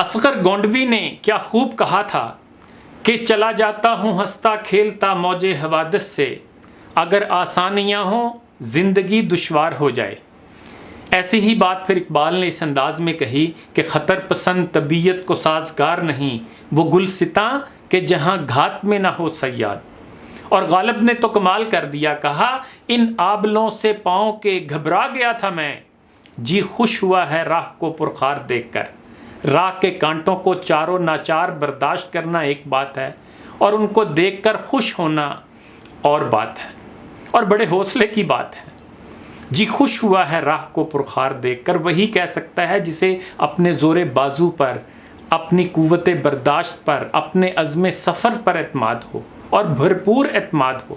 اصغر گونڈوی نے کیا خوب کہا تھا کہ چلا جاتا ہوں ہنستا کھیلتا موج حوادث سے، اگر آسانیاں ہوں زندگی دشوار ہو جائے۔ ایسی ہی بات پھر اقبال نے اس انداز میں کہی کہ خطر پسند طبیعت کو سازگار نہیں وہ گلستاں کہ جہاں گھات میں نہ ہو صیاد۔ اور غالب نے تو کمال کر دیا، کہا ان آبلوں سے پاؤں کے گھبرا گیا تھا میں، جی خوش ہوا ہے راہ کو پرخار دیکھ کر۔ راہ کے کانٹوں کو چاروں ناچار برداشت کرنا ایک بات ہے، اور ان کو دیکھ کر خوش ہونا اور بات ہے، اور بڑے حوصلے کی بات ہے۔ جی خوش ہوا ہے راہ کو پرخار دیکھ کر وہی کہہ سکتا ہے جسے اپنے زور بازو پر، اپنی قوت برداشت پر، اپنے عزم سفر پر اعتماد ہو اور بھرپور اعتماد ہو۔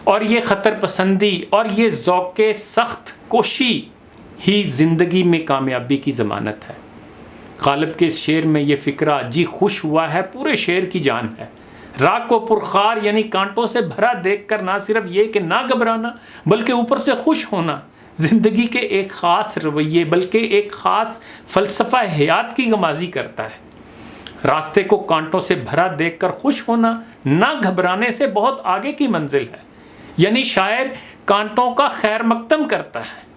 اور یہ خطر پسندی اور یہ ذوق سخت کوشی ہی زندگی میں کامیابی کی ضمانت ہے۔ غالب کے اس شعر میں یہ فکرہ جی خوش ہوا ہے پورے شعر کی جان ہے۔ راہ کو پرخار یعنی کانٹوں سے بھرا دیکھ کر نہ صرف یہ کہ نہ گھبرانا بلکہ اوپر سے خوش ہونا، زندگی کے ایک خاص رویے بلکہ ایک خاص فلسفہ حیات کی غمازی کرتا ہے۔ راستے کو کانٹوں سے بھرا دیکھ کر خوش ہونا نہ گھبرانے سے بہت آگے کی منزل ہے، یعنی شاعر کانٹوں کا خیر مقدم کرتا ہے۔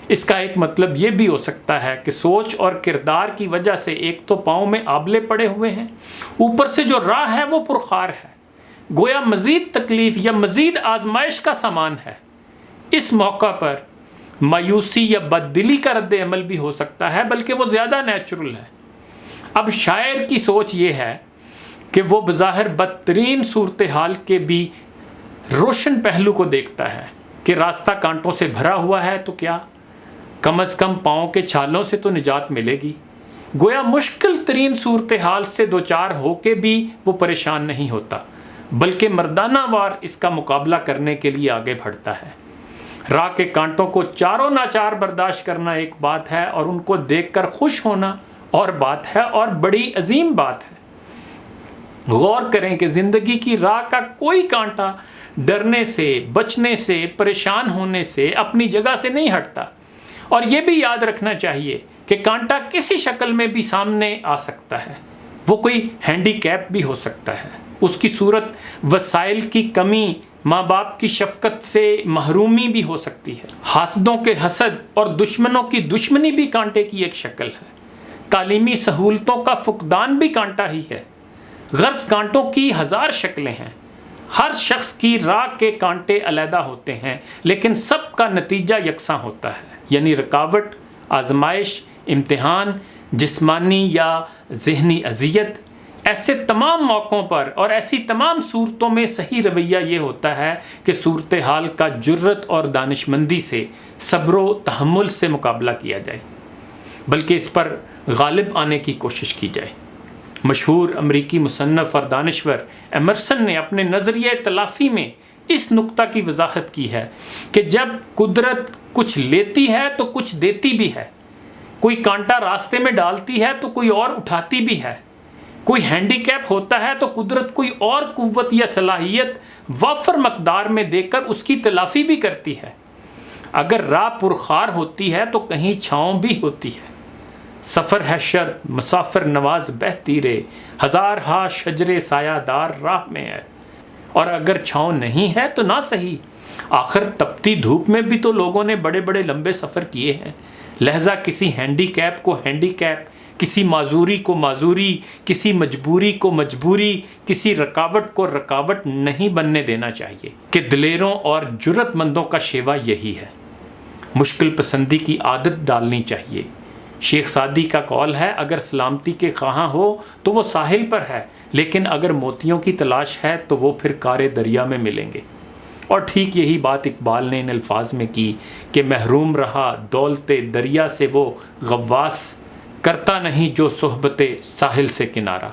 اس کا ایک مطلب یہ بھی ہو سکتا ہے کہ سوچ اور کردار کی وجہ سے ایک تو پاؤں میں آبلے پڑے ہوئے ہیں، اوپر سے جو راہ ہے وہ پرخار ہے، گویا مزید تکلیف یا مزید آزمائش کا سامان ہے۔ اس موقع پر مایوسی یا بددلی کا رد عمل بھی ہو سکتا ہے، بلکہ وہ زیادہ نیچرل ہے۔ اب شاعر کی سوچ یہ ہے کہ وہ بظاہر بدترین صورتحال کے بھی روشن پہلو کو دیکھتا ہے کہ راستہ کانٹوں سے بھرا ہوا ہے تو کیا، کم از کم پاؤں کے چھالوں سے تو نجات ملے گی۔ گویا مشکل ترین صورتحال سے دوچار ہو کے بھی وہ پریشان نہیں ہوتا، بلکہ مردانہ وار اس کا مقابلہ کرنے کے لیے آگے بڑھتا ہے۔ راہ کے کانٹوں کو چاروں ناچار برداشت کرنا ایک بات ہے، اور ان کو دیکھ کر خوش ہونا اور بات ہے، اور بڑی عظیم بات ہے۔ غور کریں کہ زندگی کی راہ کا کوئی کانٹا ڈرنے سے، بچنے سے، پریشان ہونے سے اپنی جگہ سے نہیں ہٹتا۔ اور یہ بھی یاد رکھنا چاہیے کہ کانٹا کسی شکل میں بھی سامنے آ سکتا ہے، وہ کوئی ہینڈی کیپ بھی ہو سکتا ہے، اس کی صورت وسائل کی کمی، ماں باپ کی شفقت سے محرومی بھی ہو سکتی ہے۔ حاسدوں کے حسد اور دشمنوں کی دشمنی بھی کانٹے کی ایک شکل ہے۔ تعلیمی سہولتوں کا فقدان بھی کانٹا ہی ہے۔ غرض کانٹوں کی ہزار شکلیں ہیں، ہر شخص کی راہ کے کانٹے علیحدہ ہوتے ہیں، لیکن سب کا نتیجہ یکساں ہوتا ہے، یعنی رکاوٹ، آزمائش، امتحان، جسمانی یا ذہنی اذیت۔ ایسے تمام موقعوں پر اور ایسی تمام صورتوں میں صحیح رویہ یہ ہوتا ہے کہ صورتحال کا جرت اور دانشمندی سے، صبر و تحمل سے مقابلہ کیا جائے، بلکہ اس پر غالب آنے کی کوشش کی جائے۔ مشہور امریکی مصنف اور دانشور ایمرسن نے اپنے نظریہ تلافی میں اس نقطہ کی وضاحت کی ہے کہ جب قدرت کچھ لیتی ہے تو کچھ دیتی بھی ہے، کوئی کانٹا راستے میں ڈالتی ہے تو کوئی اور اٹھاتی بھی ہے، کوئی ہینڈی کیپ ہوتا ہے تو قدرت کوئی اور قوت یا صلاحیت وافر مقدار میں دے کر اس کی تلافی بھی کرتی ہے۔ اگر راہ پرخار ہوتی ہے تو کہیں چھاؤں بھی ہوتی ہے۔ سفر ہے شرط مسافر نواز بہتی رے، ہزار ہا شجر سایہ دار راہ میں ہے، اور اگر چھاؤں نہیں ہے تو نہ صحیح، آخر تپتی دھوپ میں بھی تو لوگوں نے بڑے بڑے لمبے سفر کیے ہیں، لہذا کسی ہینڈی کیپ کو ہینڈی کیپ، کسی معذوری کو معذوری، کسی مجبوری کو مجبوری، کسی رکاوٹ کو رکاوٹ نہیں بننے دینا چاہیے کہ دلیروں اور جرت مندوں کا شیوا یہی ہے۔ مشکل پسندی کی عادت ڈالنی چاہیے۔ شیخ سعدی کا قول ہے، اگر سلامتی کے خواہاں ہو تو وہ ساحل پر ہے، لیکن اگر موتیوں کی تلاش ہے تو وہ پھر کارے دریا میں ملیں گے۔ اور ٹھیک یہی بات اقبال نے ان الفاظ میں کی کہ محروم رہا دولت دریا سے وہ غواص، کرتا نہیں جو صحبت ساحل سے کنارہ۔